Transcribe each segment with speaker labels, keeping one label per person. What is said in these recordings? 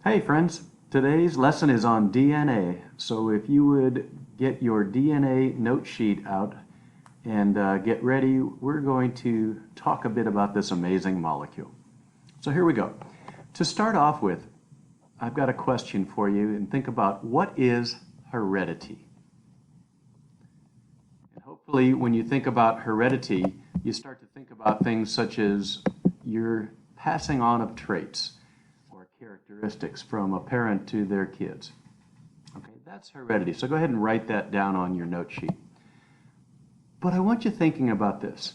Speaker 1: Hey friends, today's lesson is on DNA. So if you would get your DNA note sheet out and get ready, we're going to talk a bit about this amazing molecule. So here we go. To start off with, I've got a question for you, and think about what is heredity? And hopefully when you think about heredity, you start to think about things such as your passing on of traits or characteristics from a parent to their kids. Okay, that's heredity. So go ahead and write that down on your note sheet. But I want you thinking about this.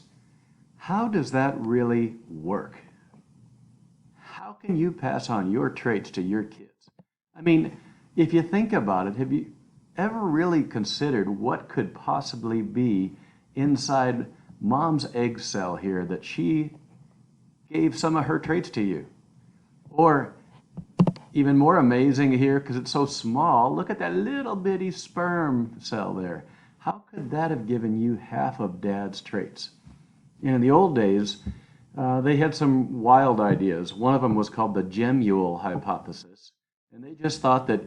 Speaker 1: How does that really work? How can you pass on your traits to your kids? I mean, if you think about it, have you ever really considered what could possibly be inside mom's egg cell here that she gave some of her traits to you? Or even more amazing here, because it's so small, look at that little bitty sperm cell there. How could that have given you half of dad's traits? And in the old days, they had some wild ideas. One of them was called the gemule hypothesis. And they just thought that,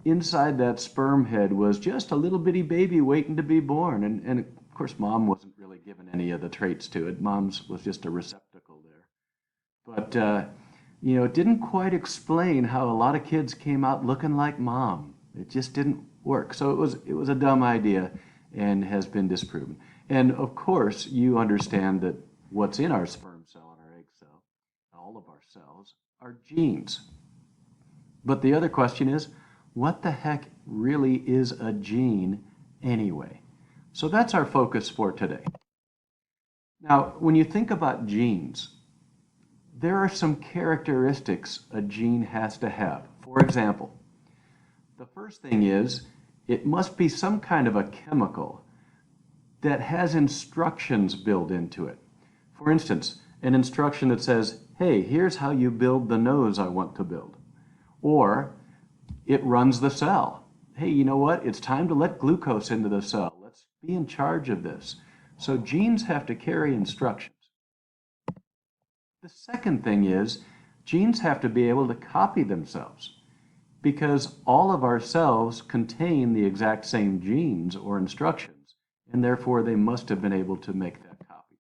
Speaker 1: inside that sperm head was just a little bitty baby waiting to be born. And of course, mom wasn't really given any of the traits to it. Mom's was just a receptacle there. But, it didn't quite explain how a lot of kids came out looking like mom. It just didn't work. So it was a dumb idea and has been disproven. And of course, you understand that what's in our sperm cell and our egg cell, all of our cells, are genes. But the other question is, what the heck really is a gene anyway? So that's our focus for today. Now, when you think about genes, there are some characteristics a gene has to have. For example, the first thing is it must be some kind of a chemical that has instructions built into it. For instance, an instruction that says, hey, here's how you build the nose I want to build. Or it runs the cell. Hey, you know what? It's time to let glucose into the cell. Let's be in charge of this. So genes have to carry instructions. The second thing is genes have to be able to copy themselves because all of our cells contain the exact same genes or instructions, and therefore they must have been able to make that copy.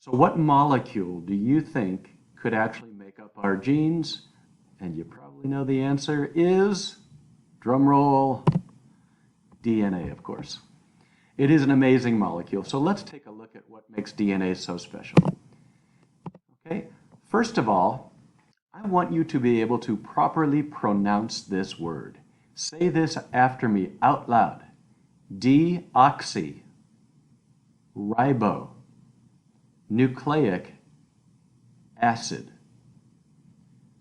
Speaker 1: So what molecule do you think could actually make up our genes? And you probably know the answer is, drum roll, DNA, of course. It is an amazing molecule. So let's take a look at what makes DNA so special. Okay, first of all, I want you to be able to properly pronounce this word. Say this after me out loud. Deoxyribonucleic acid.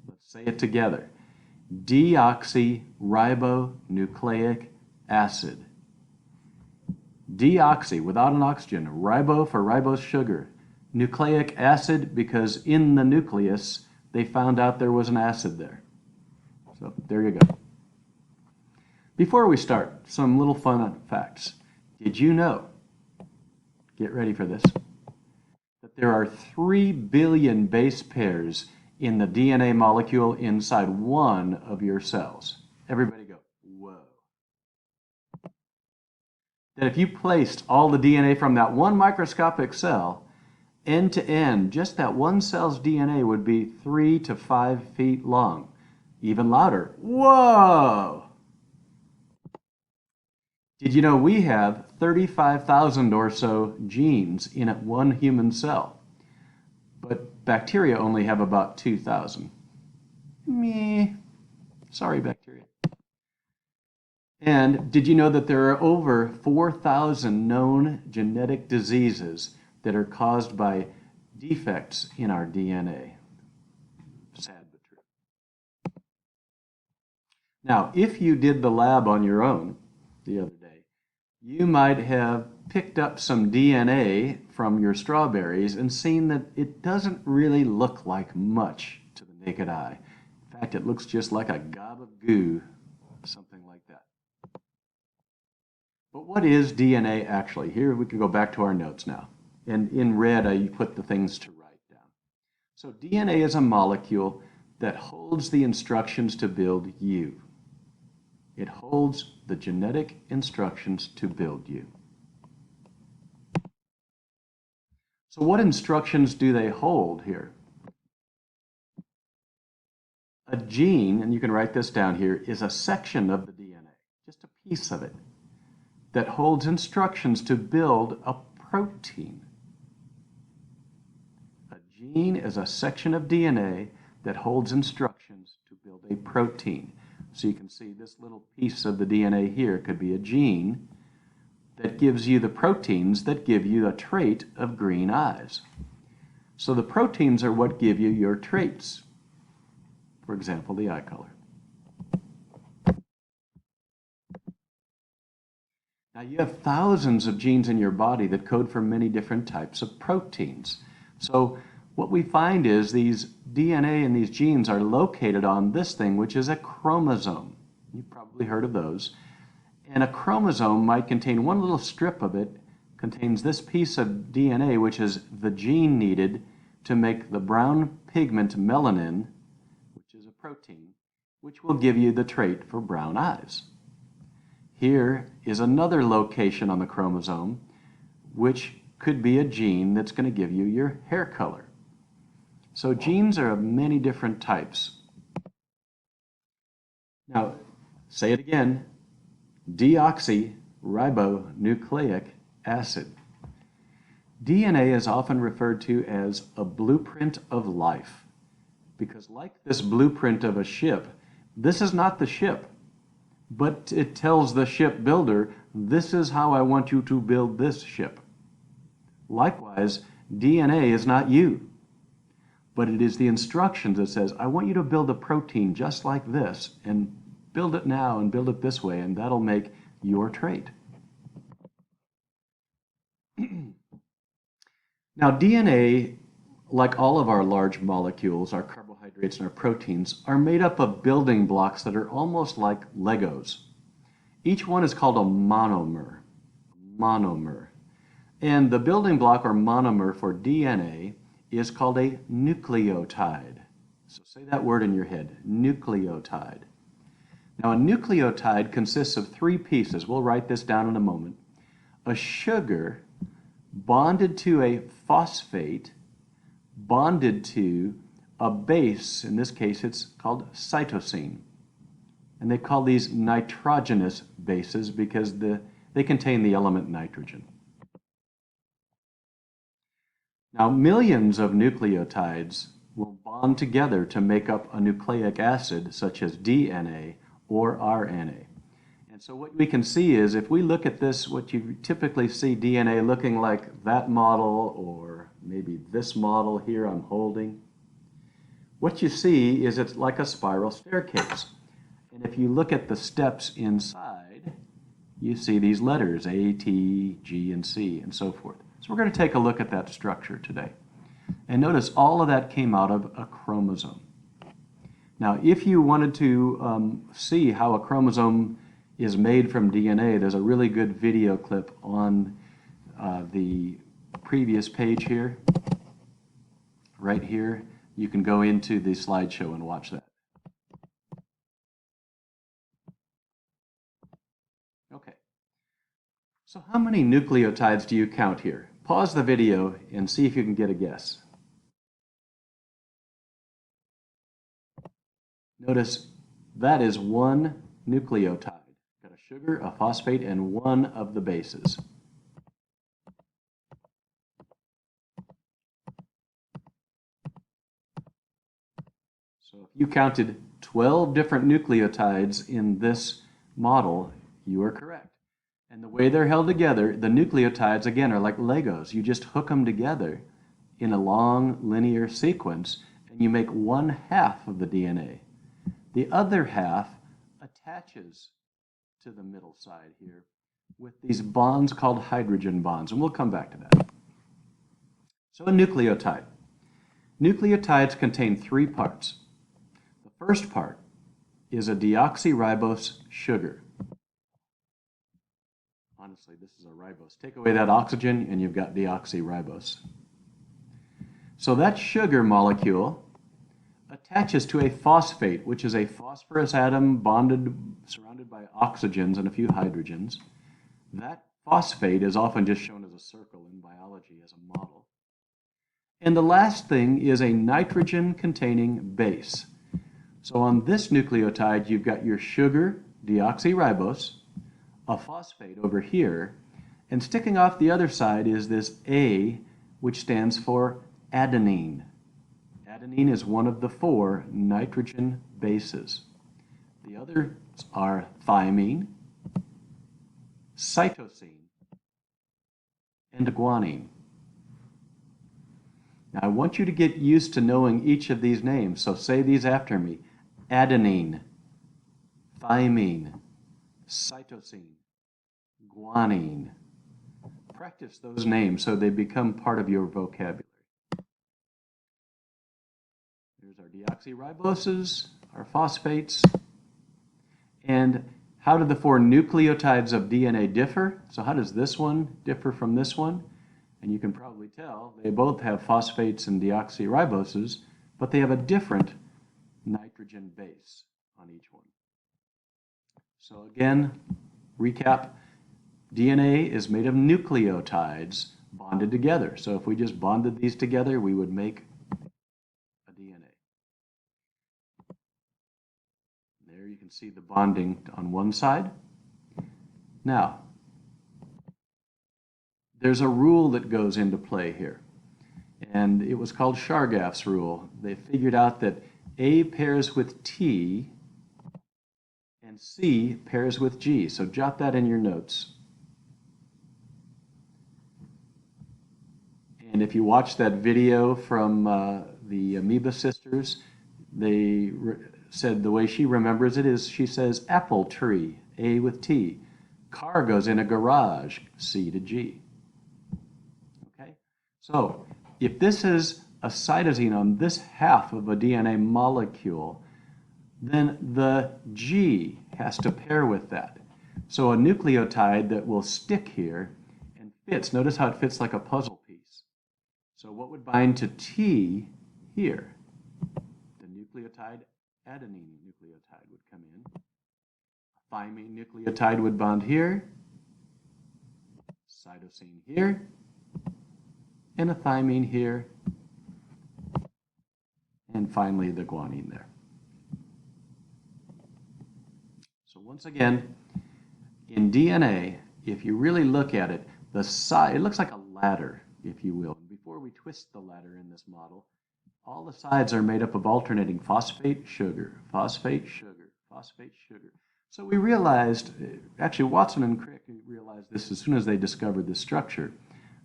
Speaker 1: Let's say it together. Deoxyribonucleic acid. Deoxy without an oxygen, ribo for ribose sugar. Nucleic acid because in the nucleus they found out there was an acid there. So there you go. Before we start, some little fun facts. Did you know, get ready for this, that there are 3 billion base pairs in the DNA molecule inside one of your cells? Everybody go, whoa. That if you placed all the DNA from that one microscopic cell, end to end, just that one cell's DNA would be 3 to 5 feet long. Even louder, whoa! Did you know we have 35,000 or so genes in one human cell? But bacteria only have about 2,000. Meh. Sorry, bacteria. And did you know that there are over 4,000 known genetic diseases that are caused by defects in our DNA? Sad but true. Now, if you did the lab on your own the other day, you might have picked up some DNA from your strawberries and seen that it doesn't really look like much to the naked eye. In fact, it looks just like a gob of goo, something like that. But what is DNA actually? Here we can go back to our notes now. And in red, I put the things to write down. So DNA is a molecule that holds the instructions to build you. It holds the genetic instructions to build you. So what instructions do they hold here? A gene, and you can write this down here, is a section of the DNA, just a piece of it, that holds instructions to build a protein. A gene is a section of DNA that holds instructions to build a protein. So you can see this little piece of the DNA here could be a gene that gives you the proteins that give you a trait of green eyes. So the proteins are what give you your traits. For example, the eye color. Now you have thousands of genes in your body that code for many different types of proteins. So what we find is these DNA and these genes are located on this thing, which is a chromosome. You've probably heard of those. And a chromosome might contain one little strip of it, contains this piece of DNA, which is the gene needed to make the brown pigment melanin, which is a protein, which will give you the trait for brown eyes. Here is another location on the chromosome, which could be a gene that's going to give you your hair color. So genes are of many different types. Now, say it again, deoxyribonucleic acid. DNA is often referred to as a blueprint of life, because like this blueprint of a ship, this is not the ship, but it tells the shipbuilder, this is how I want you to build this ship. Likewise, DNA is not you, but it is the instructions that says, I want you to build a protein just like this, and build it now and build it this way, and that'll make your trait. Now, DNA, like all of our large molecules, our carbohydrates and our proteins, are made up of building blocks that are almost like Legos. Each one is called a monomer. And the building block or monomer for DNA is called a nucleotide. So say that word in your head, nucleotide. Now, a nucleotide consists of three pieces. We'll write this down in a moment. A sugar bonded to a phosphate bonded to a base. In this case, it's called cytosine. And they call these nitrogenous bases because they contain the element nitrogen. Now, millions of nucleotides will bond together to make up a nucleic acid, such as DNA or RNA. And so what we can see is, if we look at this, what you typically see DNA looking like that model, or maybe this model here I'm holding, what you see is it's like a spiral staircase. And if you look at the steps inside, you see these letters, A, T, G, and C, and so forth. So we're going to take a look at that structure today. And notice all of that came out of a chromosome. Now, if you wanted to see how a chromosome is made from DNA, there's a really good video clip on the previous page here. Right here, you can go into the slideshow and watch that. Okay. So how many nucleotides do you count here? Pause the video and see if you can get a guess. Notice that is one nucleotide. Got a sugar, a phosphate, and one of the bases. So if you counted 12 different nucleotides in this model, you are correct. And the way they're held together, the nucleotides, again, are like Legos. You just hook them together in a long linear sequence, and you make one half of the DNA. The other half attaches to the middle side here with these bonds called hydrogen bonds, and we'll come back to that. So a nucleotide. Nucleotides contain three parts. The first part is a deoxyribose sugar. Honestly, this is a ribose. Take away that oxygen and you've got deoxyribose. So that sugar molecule attaches to a phosphate, which is a phosphorus atom bonded, surrounded by oxygens and a few hydrogens. That phosphate is often just shown as a circle in biology as a model. And the last thing is a nitrogen-containing base. So on this nucleotide, you've got your sugar, deoxyribose, a phosphate over here, and sticking off the other side is this A, which stands for adenine. Adenine is one of the 4 nitrogen bases. The others are thymine, cytosine, and guanine. Now I want you to get used to knowing each of these names, so say these after me. Adenine, thymine, cytosine, guanine. Practice those names so they become part of your vocabulary. There's our deoxyriboses, our phosphates. And how do the 4 nucleotides of DNA differ? So how does this one differ from this one? And you can probably tell they both have phosphates and deoxyriboses, but they have a different nitrogen base on each one. So again, recap, DNA is made of nucleotides bonded together. So if we just bonded these together, we would make a DNA. There you can see the bonding on one side. Now, there's a rule that goes into play here, and it was called Chargaffs Rule. They figured out that A pairs with T and C pairs with G. So jot that in your notes. And if you watch that video from the Amoeba sisters, they said the way she remembers it is she says apple tree, A with T. Car goes in a garage, C to G. Okay? So if this is a cytosine on this half of a DNA molecule, then the G has to pair with that. So a nucleotide that will stick here and fits, notice how it fits like a puzzle piece. So what would bind to T here? The nucleotide, adenine nucleotide would come in. A thymine nucleotide would bond here, cytosine here, and a thymine here, and finally the guanine there. So once again, in DNA, if you really look at it, the side, it looks like a ladder, if you will. And before we twist the ladder in this model, all the sides are made up of alternating phosphate, sugar, phosphate, sugar, phosphate, sugar. So we realized, actually Watson and Crick realized this as soon as they discovered this structure.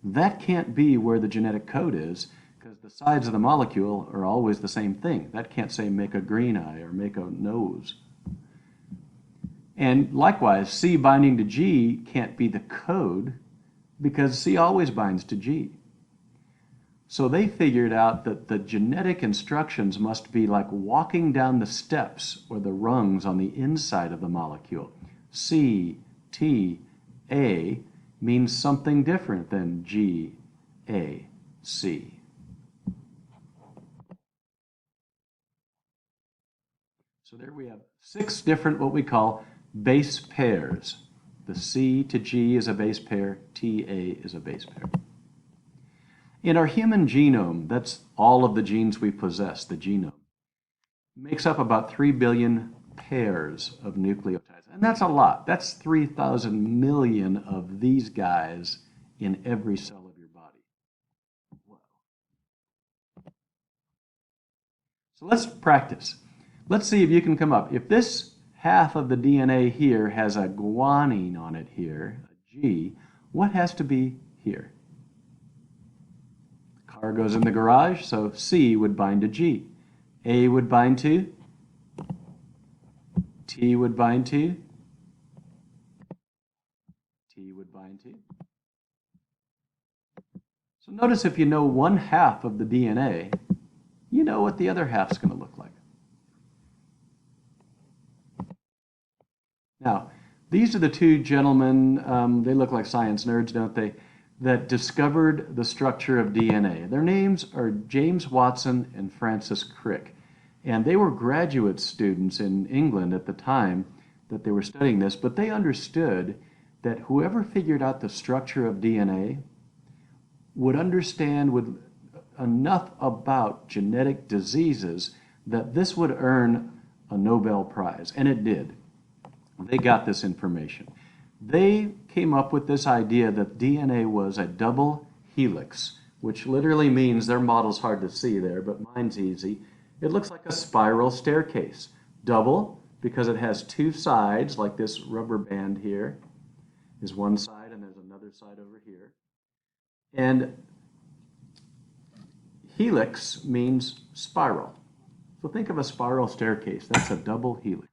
Speaker 1: That can't be where the genetic code is, because the sides of the molecule are always the same thing. That can't say make a green eye or make a nose. And likewise, C binding to G can't be the code, because C always binds to G. So they figured out that the genetic instructions must be like walking down the steps or the rungs on the inside of the molecule. C, T, A means something different than G, A, C. So there we have 6 different what we call base pairs. The C to G is a base pair, TA is a base pair. In our human genome, that's all of the genes we possess, the genome, makes up about 3 billion pairs of nucleotides. And that's a lot. That's 3,000 million of these guys in every cell of your body. Whoa. So let's practice. Let's see if you can come up. If this half of the DNA here has a guanine on it here, a G, what has to be here? Car goes in the garage, so C would bind to G. A would bind to, T would bind to, T would bind to. So notice if you know one half of the DNA, you know what the other half's going to look like. Now, these are the 2 gentlemen, they look like science nerds, don't they, that discovered the structure of DNA. Their names are James Watson and Francis Crick. And they were graduate students in England at the time that they were studying this, but they understood that whoever figured out the structure of DNA would understand with enough about genetic diseases that this would earn a Nobel Prize, and it did. They got this information. They came up with this idea that DNA was a double helix, which literally means their model's hard to see there, but mine's easy. It looks like a spiral staircase. Double, because it has two sides, like this rubber band here is one side, and there's another side over here. And helix means spiral. So think of a spiral staircase. That's a double helix.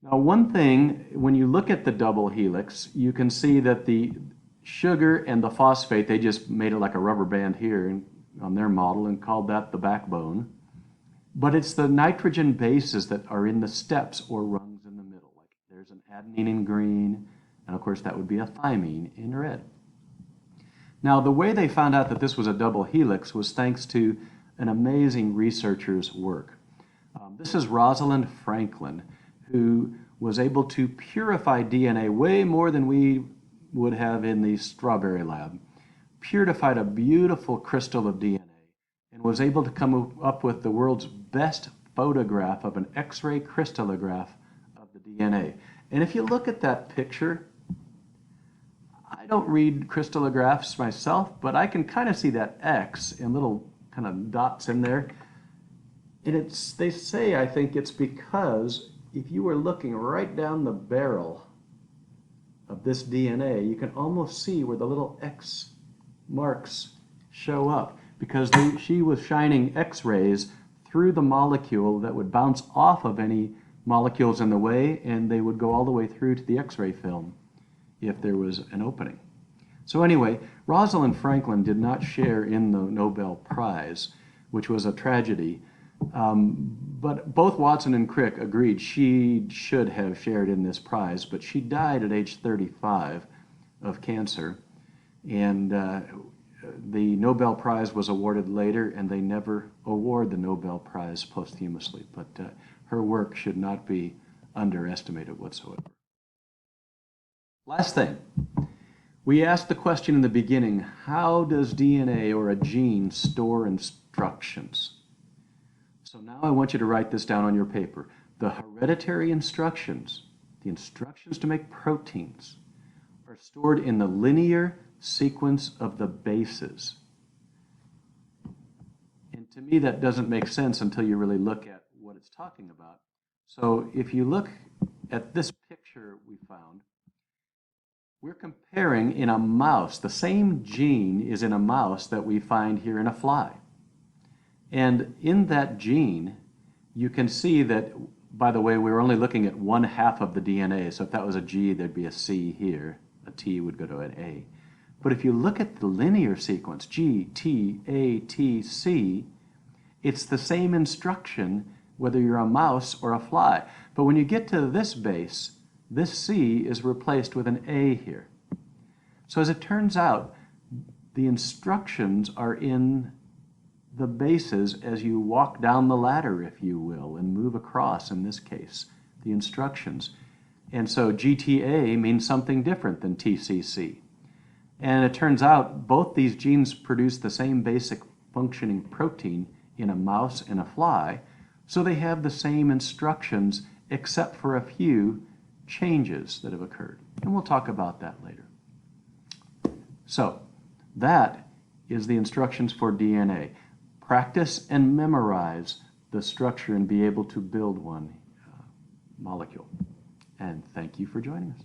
Speaker 1: Now, one thing, when you look at the double helix, you can see that the sugar and the phosphate, they just made it like a rubber band here on their model and called that the backbone. But it's the nitrogen bases that are in the steps or rungs in the middle. Like there's an adenine in green, and of course that would be a thymine in red. Now, the way they found out that this was a double helix was thanks to an amazing researcher's work. This is Rosalind Franklin, who was able to purify DNA way more than we would have in the strawberry lab, purified a beautiful crystal of DNA, and was able to come up with the world's best photograph of an X-ray crystallograph of the DNA. And if you look at that picture, I don't read crystallographs myself, but I can kind of see that X and little kind of dots in there. And they say, I think it's because if you were looking right down the barrel of this DNA, you can almost see where the little X marks show up, because she was shining X-rays through the molecule that would bounce off of any molecules in the way, and they would go all the way through to the X-ray film if there was an opening. So anyway, Rosalind Franklin did not share in the Nobel Prize, which was a tragedy. But both Watson and Crick agreed she should have shared in this prize, but she died at age 35 of cancer, and the Nobel Prize was awarded later, and they never award the Nobel Prize posthumously, but her work should not be underestimated whatsoever. Last thing, we asked the question in the beginning, how does DNA or a gene store instructions? So now I want you to write this down on your paper. The hereditary instructions, the instructions to make proteins, are stored in the linear sequence of the bases. And to me, that doesn't make sense until you really look at what it's talking about. So if you look at this picture we found, we're comparing in a mouse. The same gene is in a mouse that we find here in a fly. And in that gene, you can see that, by the way, we're only looking at one half of the DNA. So if that was a G, there'd be a C here. A T would go to an A. But if you look at the linear sequence, G, T, A, T, C, it's the same instruction whether you're a mouse or a fly. But when you get to this base, this C is replaced with an A here. So as it turns out, the instructions are in the bases as you walk down the ladder, if you will, and move across, in this case, the instructions. And so GTA means something different than TCC. And it turns out both these genes produce the same basic functioning protein in a mouse and a fly, so they have the same instructions except for a few changes that have occurred. And we'll talk about that later. So that is the instructions for DNA. Practice and memorize the structure and be able to build one molecule. And thank you for joining us.